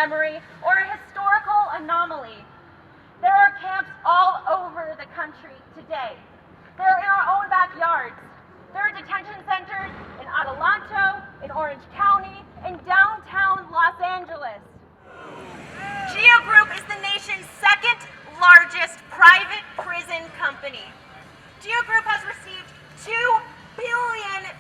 memory or a historical anomaly. There are camps all over the country today. They're in our own backyards. There are detention centers in Adelanto, in Orange County, in downtown Los Angeles. GEO Group is the nation's second largest private prison company. GEO Group has received $2 billion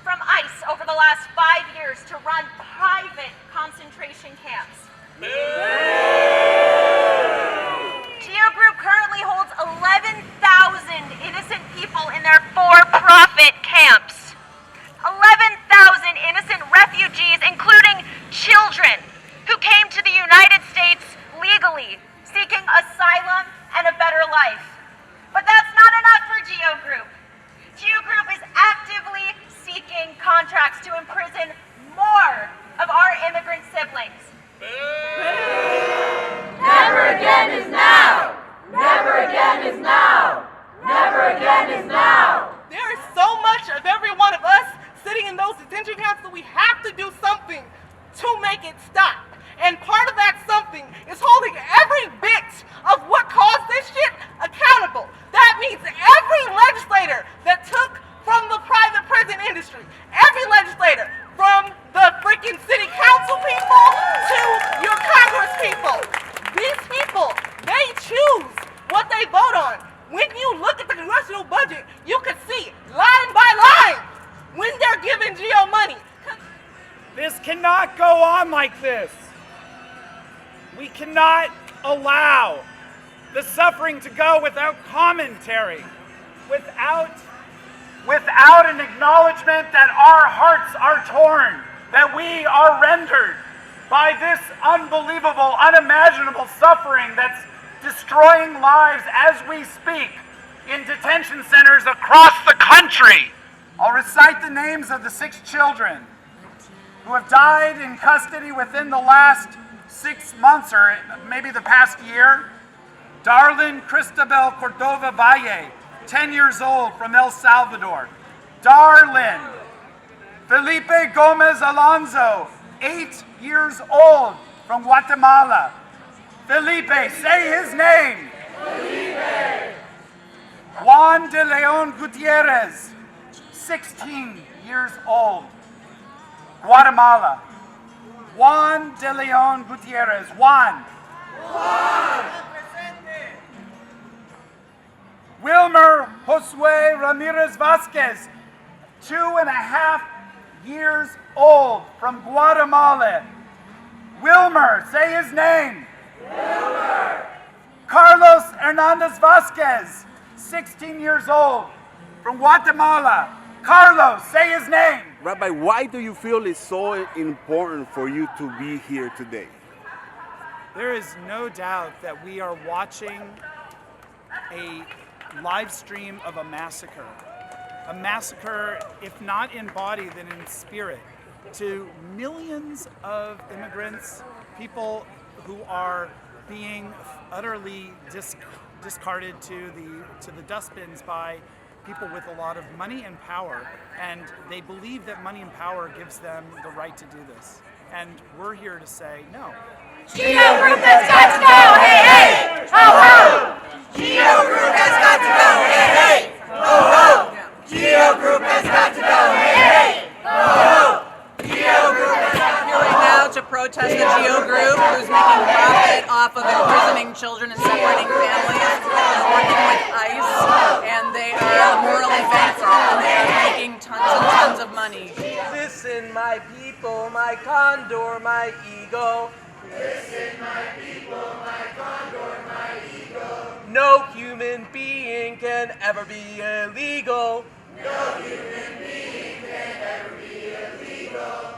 from ICE over the last 5 years to run private concentration camps. GEO Group currently holds 11,000 innocent people in their for-profit camps. 11,000 innocent refugees, including children, who came to the United States legally, seeking asylum and a better life. But that's not enough for GEO Group. GEO Group is actively seeking contracts to imprison more of our immigrant siblings. Never again is now! Never again is now! Never again is now! There is so much of every one of us sitting in those detention camps that we have to do something to make it stop. And part of that something is holding every bit of what caused this shit accountable. That means every legislator that took from the private prison industry, every legislator, from the freaking city council people to your Congress people. These people, they choose what they vote on. When you look at the congressional budget, you can see line by line when they're giving GEO money. This cannot go on like this. We cannot allow the suffering to go without commentary, without an acknowledgement that our hearts are torn, that we are rendered by this unbelievable, unimaginable suffering that's destroying lives as we speak in detention centers across the country. I'll recite the names of the 6 children who have died in custody within the last 6 months or maybe the past year. Darlene Cristabel Cordova Valle, 10 years old, from El Salvador. Darlene. Felipe Gomez Alonso, 8 years old, from Guatemala. Felipe, say his name. Felipe. Juan de Leon Gutierrez, 16 years old, Guatemala. Juan de Leon Gutierrez. Juan. Wilmer Josue Ramirez Vasquez, 2.5 years old, from Guatemala. Wilmer, say his name. Wilmer. Carlos Hernandez Vasquez, 16 years old, from Guatemala. Carlos, say his name. Rabbi, why do you feel it's so important for you to be here today? There is no doubt that we are watching a live stream of a massacre. A massacre, if not in body, then in spirit, to millions of immigrants, people who are being utterly discarded to the dustbins by people with a lot of money and power, and they believe that money and power gives them the right to do this. And we're here to say no. GEO Group has got to go! Hey, hey! Ho, ho! GEO Group has got to go! Hey, hey! Ho, ho! GEO Group has got to go! Hey, hey! Ho, ho! GEO Group has got to go! Going now to protest the GEO Group, who's making profit off of imprisoning children and separating families, is working with ICE, and they are morally bankrupt, and they are making tons and tons of money. Listen, my people, my condor, my ego. Listen, my people, my condor, my ego. No human being can ever be illegal. No human being can ever be illegal.